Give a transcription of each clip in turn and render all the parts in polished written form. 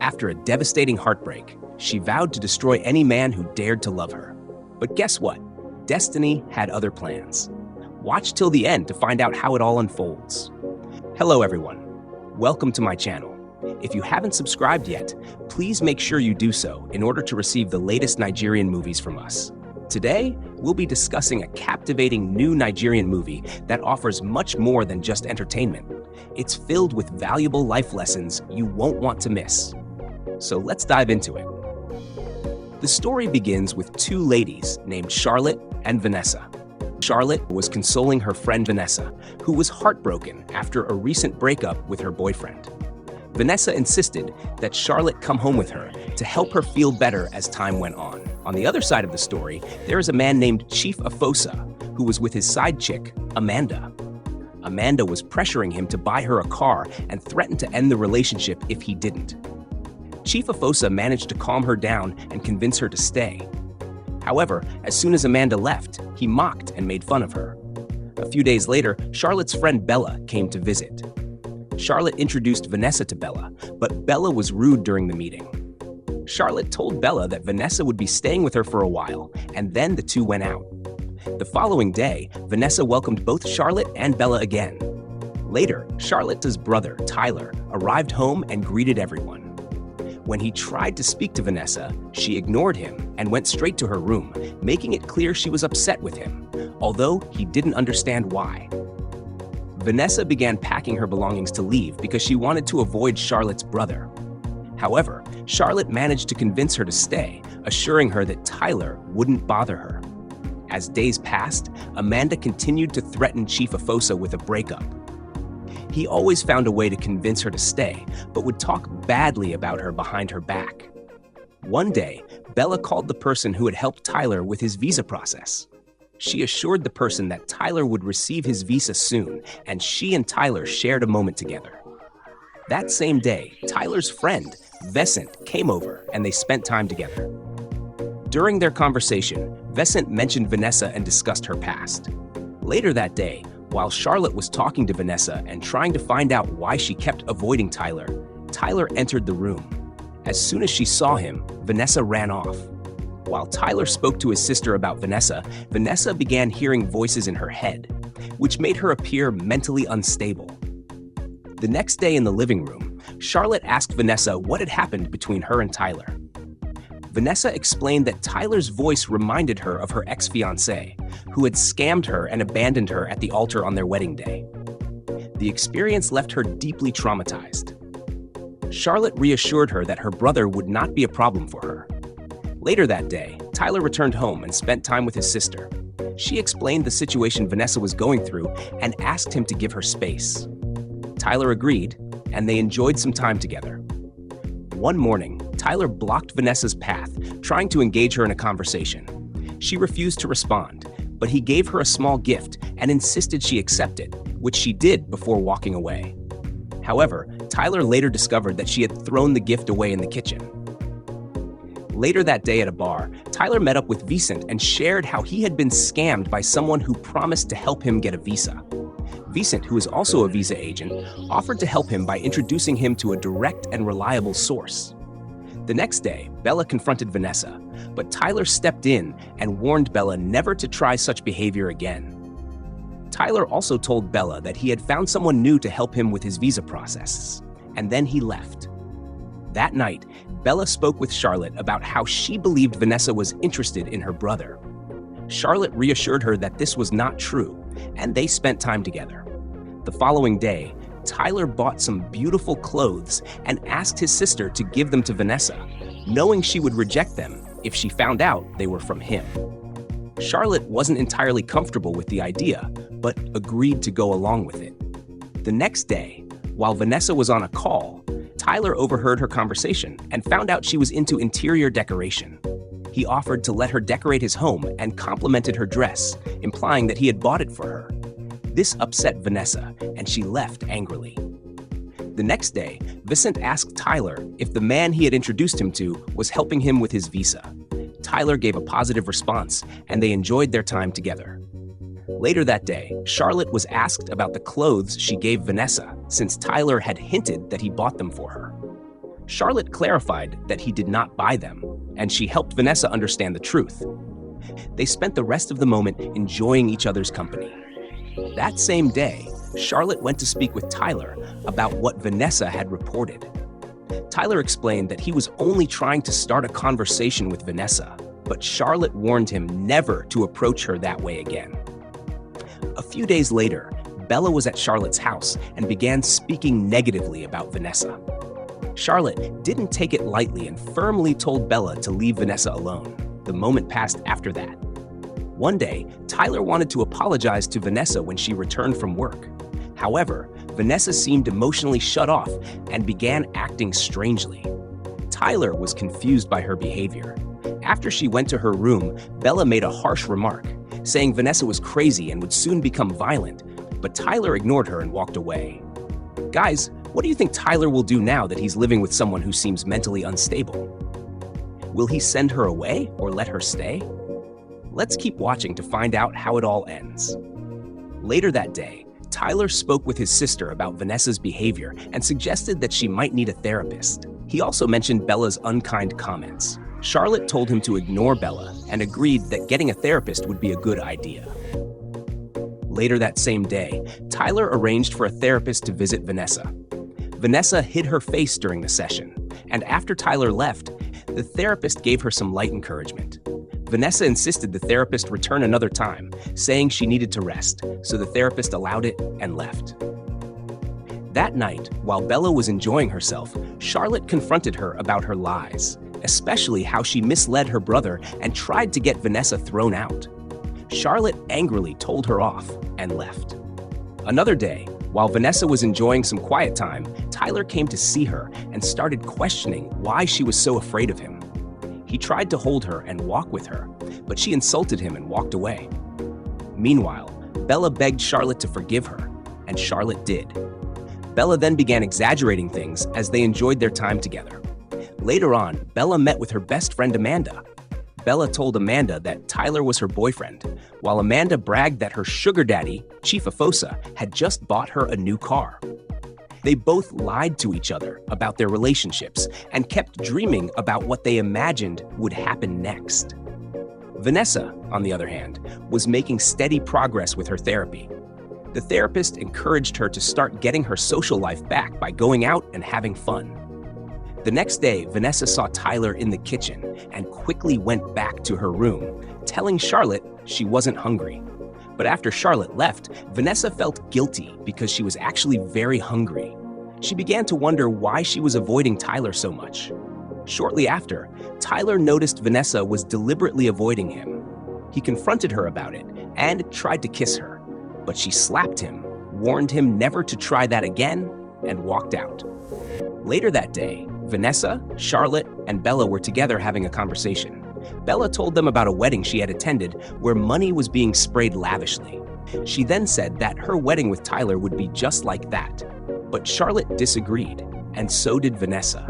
After a devastating heartbreak, she vowed to destroy any man who dared to love her. But guess what? Destiny had other plans. Watch till the end to find out how it all unfolds. Hello everyone. Welcome to my channel. If you haven't subscribed yet, please make sure you do so in order to receive the latest Nigerian movies from us. Today, we'll be discussing a captivating new Nigerian movie that offers much more than just entertainment. It's filled with valuable life lessons you won't want to miss. So let's dive into it. The story begins with two ladies named Charlotte and Vanessa. Charlotte was consoling her friend Vanessa, who was heartbroken after a recent breakup with her boyfriend. Vanessa insisted that Charlotte come home with her to help her feel better as time went on. On the other side of the story, there is a man named Chief Afosa, who was with his side chick, Amanda. Amanda was pressuring him to buy her a car and threatened to end the relationship if he didn't. Chief Afosa managed to calm her down and convince her to stay. However, as soon as Amanda left, he mocked and made fun of her. A few days later, Charlotte's friend Bella came to visit. Charlotte introduced Vanessa to Bella, but Bella was rude during the meeting. Charlotte told Bella that Vanessa would be staying with her for a while, and then the two went out. The following day, Vanessa welcomed both Charlotte and Bella again. Later, Charlotte's brother, Tyler, arrived home and greeted everyone. When he tried to speak to Vanessa, she ignored him and went straight to her room, making it clear she was upset with him, although he didn't understand why. Vanessa began packing her belongings to leave because she wanted to avoid Charlotte's brother. However, Charlotte managed to convince her to stay, assuring her that Tyler wouldn't bother her. As days passed, Amanda continued to threaten Chief Afosa with a breakup. He always found a way to convince her to stay, but would talk badly about her behind her back. One day, Bella called the person who had helped Tyler with his visa process. She assured the person that Tyler would receive his visa soon, and she and Tyler shared a moment together. That same day, Tyler's friend, Vesant, came over and they spent time together. During their conversation, Vesant mentioned Vanessa and discussed her past. Later that day, while Charlotte was talking to Vanessa and trying to find out why she kept avoiding Tyler, Tyler entered the room. As soon as she saw him, Vanessa ran off. While Tyler spoke to his sister about Vanessa, Vanessa began hearing voices in her head, which made her appear mentally unstable. The next day in the living room, Charlotte asked Vanessa what had happened between her and Tyler. Vanessa explained that Tyler's voice reminded her of her ex-fiancé, who had scammed her and abandoned her at the altar on their wedding day. The experience left her deeply traumatized. Charlotte reassured her that her brother would not be a problem for her. Later that day, Tyler returned home and spent time with his sister. She explained the situation Vanessa was going through and asked him to give her space. Tyler agreed, and they enjoyed some time together. One morning, Tyler blocked Vanessa's path, trying to engage her in a conversation. She refused to respond, but he gave her a small gift and insisted she accept it, which she did before walking away. However, Tyler later discovered that she had thrown the gift away in the kitchen. Later that day at a bar, Tyler met up with Vesant and shared how he had been scammed by someone who promised to help him get a visa. Vesant, who is also a visa agent, offered to help him by introducing him to a direct and reliable source. The next day, Bella confronted Vanessa, but Tyler stepped in and warned Bella never to try such behavior again. Tyler also told Bella that he had found someone new to help him with his visa process, and then he left. That night, Bella spoke with Charlotte about how she believed Vanessa was interested in her brother. Charlotte reassured her that this was not true, and they spent time together. The following day, Tyler bought some beautiful clothes and asked his sister to give them to Vanessa, knowing she would reject them if she found out they were from him. Charlotte wasn't entirely comfortable with the idea, but agreed to go along with it. The next day, while Vanessa was on a call, Tyler overheard her conversation and found out she was into interior decoration. He offered to let her decorate his home and complimented her dress, implying that he had bought it for her. This upset Vanessa, and she left angrily. The next day, Vesant asked Tyler if the man he had introduced him to was helping him with his visa. Tyler gave a positive response, and they enjoyed their time together. Later that day, Charlotte was asked about the clothes she gave Vanessa, since Tyler had hinted that he bought them for her. Charlotte clarified that he did not buy them, and she helped Vanessa understand the truth. They spent the rest of the moment enjoying each other's company. That same day, Charlotte went to speak with Tyler about what Vanessa had reported. Tyler explained that he was only trying to start a conversation with Vanessa, but Charlotte warned him never to approach her that way again. A few days later, Bella was at Charlotte's house and began speaking negatively about Vanessa. Charlotte didn't take it lightly and firmly told Bella to leave Vanessa alone. The moment passed after that. One day, Tyler wanted to apologize to Vanessa when she returned from work. However, Vanessa seemed emotionally shut off and began acting strangely. Tyler was confused by her behavior. After she went to her room, Bella made a harsh remark, saying Vanessa was crazy and would soon become violent, but Tyler ignored her and walked away. Guys, what do you think Tyler will do now that he's living with someone who seems mentally unstable? Will he send her away or let her stay? Let's keep watching to find out how it all ends. Later that day, Tyler spoke with his sister about Vanessa's behavior and suggested that she might need a therapist. He also mentioned Bella's unkind comments. Charlotte told him to ignore Bella and agreed that getting a therapist would be a good idea. Later that same day, Tyler arranged for a therapist to visit Vanessa. Vanessa hid her face during the session, and after Tyler left, the therapist gave her some light encouragement. Vanessa insisted the therapist return another time, saying she needed to rest, so the therapist allowed it and left. That night, while Bella was enjoying herself, Charlotte confronted her about her lies, especially how she misled her brother and tried to get Vanessa thrown out. Charlotte angrily told her off and left. Another day, while Vanessa was enjoying some quiet time, Tyler came to see her and started questioning why she was so afraid of him. He tried to hold her and walk with her, but she insulted him and walked away. Meanwhile, Bella begged Charlotte to forgive her, and Charlotte did. Bella then began exaggerating things as they enjoyed their time together. Later on, Bella met with her best friend Amanda. Bella told Amanda that Tyler was her boyfriend, while Amanda bragged that her sugar daddy, Chief Afosa, had just bought her a new car. They both lied to each other about their relationships and kept dreaming about what they imagined would happen next. Vanessa, on the other hand, was making steady progress with her therapy. The therapist encouraged her to start getting her social life back by going out and having fun. The next day, Vanessa saw Tyler in the kitchen and quickly went back to her room, telling Charlotte she wasn't hungry. But after Charlotte left, Vanessa felt guilty because she was actually very hungry. She began to wonder why she was avoiding Tyler so much. Shortly after, Tyler noticed Vanessa was deliberately avoiding him. He confronted her about it and tried to kiss her, but she slapped him, warned him never to try that again, and walked out. Later that day, Vanessa, Charlotte, and Bella were together having a conversation. Bella told them about a wedding she had attended where money was being sprayed lavishly. She then said that her wedding with Tyler would be just like that. But Charlotte disagreed, and so did Vanessa.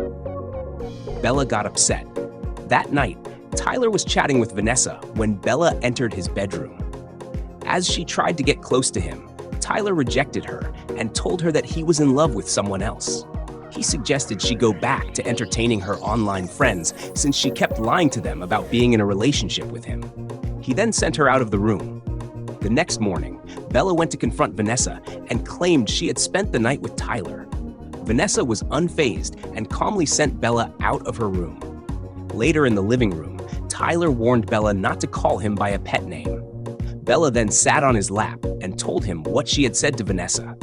Bella got upset. That night, Tyler was chatting with Vanessa when Bella entered his bedroom. As she tried to get close to him, Tyler rejected her and told her that he was in love with someone else. He suggested she go back to entertaining her online friends since she kept lying to them about being in a relationship with him. He then sent her out of the room. The next morning, Bella went to confront Vanessa and claimed she had spent the night with Tyler. Vanessa was unfazed and calmly sent Bella out of her room. Later in the living room, Tyler warned Bella not to call him by a pet name. Bella then sat on his lap and told him what she had said to Vanessa.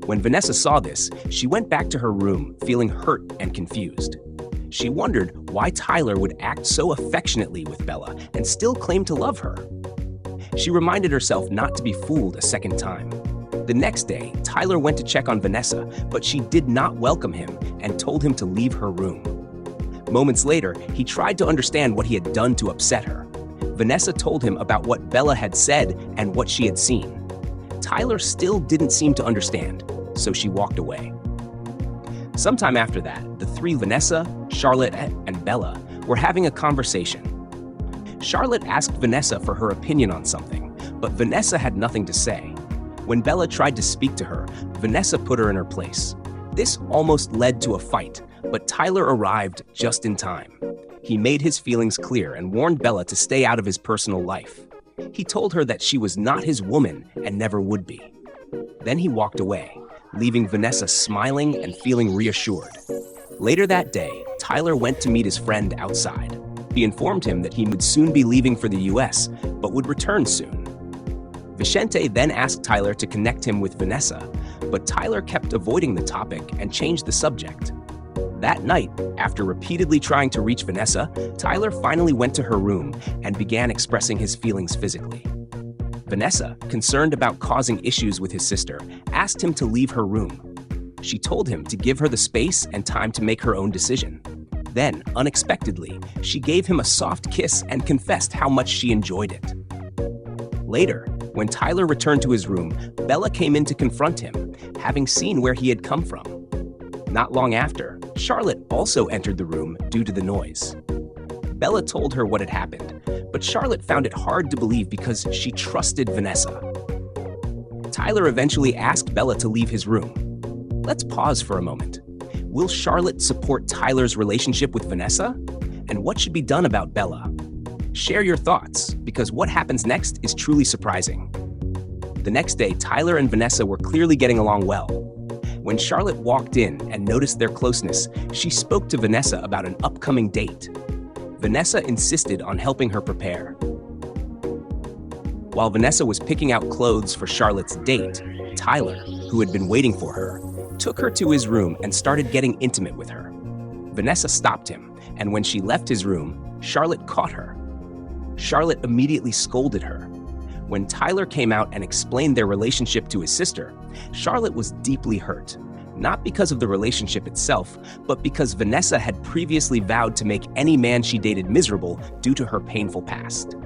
When Vanessa saw this, she went back to her room feeling hurt and confused. She wondered why Tyler would act so affectionately with Bella and still claim to love her. She reminded herself not to be fooled a second time. The next day, Tyler went to check on Vanessa, but she did not welcome him and told him to leave her room. Moments later, he tried to understand what he had done to upset her. Vanessa told him about what Bella had said and what she had seen. Tyler still didn't seem to understand, so she walked away. Sometime after that, the three, Vanessa, Charlotte, and Bella, were having a conversation. Charlotte asked Vanessa for her opinion on something, but Vanessa had nothing to say. When Bella tried to speak to her, Vanessa put her in her place. This almost led to a fight, But Tyler arrived just in time. He made his feelings clear and warned Bella to stay out of his personal life. He told her that she was not his woman and never would be. Then he walked away, leaving Vanessa smiling and feeling reassured. Later that day, Tyler went to meet his friend outside. He informed him that he would soon be leaving for the US, but would return soon. Vicente then asked Tyler to connect him with Vanessa, but Tyler kept avoiding the topic and changed the subject. That night, after repeatedly trying to reach Vanessa, Tyler finally went to her room and began expressing his feelings physically. Vanessa, concerned about causing issues with his sister, asked him to leave her room. She told him to give her the space and time to make her own decision. Then, unexpectedly, she gave him a soft kiss and confessed how much she enjoyed it. Later, when Tyler returned to his room, Bella came in to confront him, having seen where he had come from. Not long after, Charlotte also entered the room due to the noise. Bella told her what had happened, but Charlotte found it hard to believe because she trusted Vanessa. Tyler eventually asked Bella to leave his room. Let's pause for a moment. Will Charlotte support Tyler's relationship with Vanessa? And what should be done about Bella? Share your thoughts, because what happens next is truly surprising. The next day, Tyler and Vanessa were clearly getting along well. When Charlotte walked in and noticed their closeness, she spoke to Vanessa about an upcoming date. Vanessa insisted on helping her prepare. While Vanessa was picking out clothes for Charlotte's date, Tyler, who had been waiting for her, took her to his room and started getting intimate with her. Vanessa stopped him, and when she left his room, Charlotte caught her. Charlotte immediately scolded her. When Tyler came out and explained their relationship to his sister, Charlotte was deeply hurt, not because of the relationship itself, but because Vanessa had previously vowed to make any man she dated miserable due to her painful past.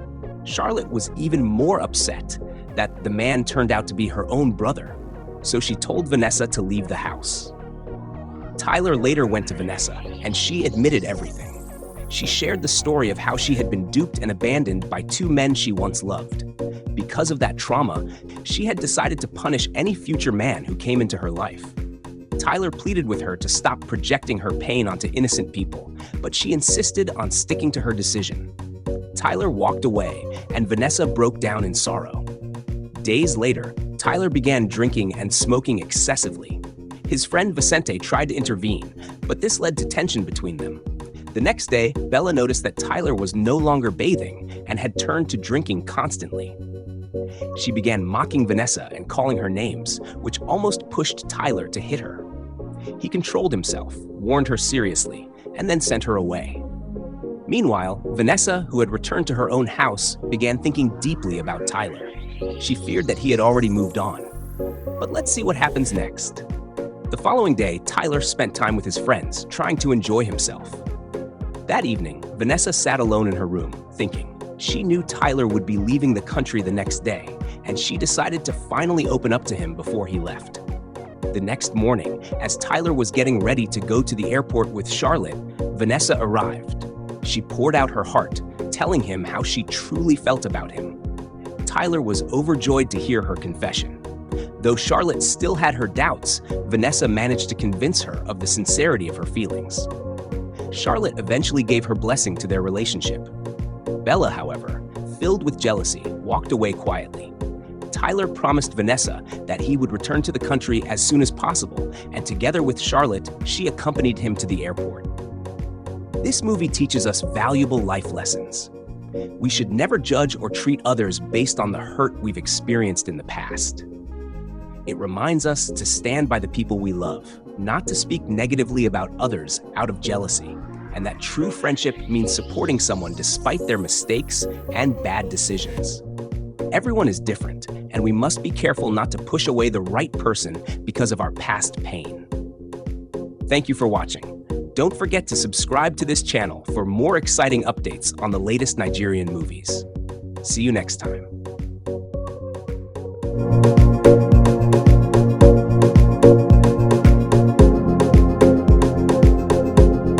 Charlotte was even more upset that the man turned out to be her own brother, so she told Vanessa to leave the house. Tyler later went to Vanessa, and she admitted everything. She shared the story of how she had been duped and abandoned by two men she once loved. Because of that trauma, she had decided to punish any future man who came into her life. Tyler pleaded with her to stop projecting her pain onto innocent people, but she insisted on sticking to her decision. Tyler walked away, and Vanessa broke down in sorrow. Days later, Tyler began drinking and smoking excessively. His friend Vicente tried to intervene, but this led to tension between them. The next day, Bella noticed that Tyler was no longer bathing and had turned to drinking constantly. She began mocking Vanessa and calling her names, which almost pushed Tyler to hit her. He controlled himself, warned her seriously, and then sent her away. Meanwhile, Vanessa, who had returned to her own house, began thinking deeply about Tyler. She feared that he had already moved on. But let's see what happens next. The following day, Tyler spent time with his friends, trying to enjoy himself. That evening, Vanessa sat alone in her room, thinking. She knew Tyler would be leaving the country the next day, and she decided to finally open up to him before he left. The next morning, as Tyler was getting ready to go to the airport with Charlotte, Vanessa arrived. She poured out her heart, telling him how she truly felt about him. Tyler was overjoyed to hear her confession. Though Charlotte still had her doubts, Vanessa managed to convince her of the sincerity of her feelings. Charlotte eventually gave her blessing to their relationship. Bella, however, filled with jealousy, walked away quietly. Tyler promised Vanessa that he would return to the country as soon as possible, and together with Charlotte, she accompanied him to the airport. This movie teaches us valuable life lessons. We should never judge or treat others based on the hurt we've experienced in the past. It reminds us to stand by the people we love, not to speak negatively about others out of jealousy, and that true friendship means supporting someone despite their mistakes and bad decisions. Everyone is different, and we must be careful not to push away the right person because of our past pain. Thank you for watching. Don't forget to subscribe to this channel for more exciting updates on the latest Nigerian movies. See you next time.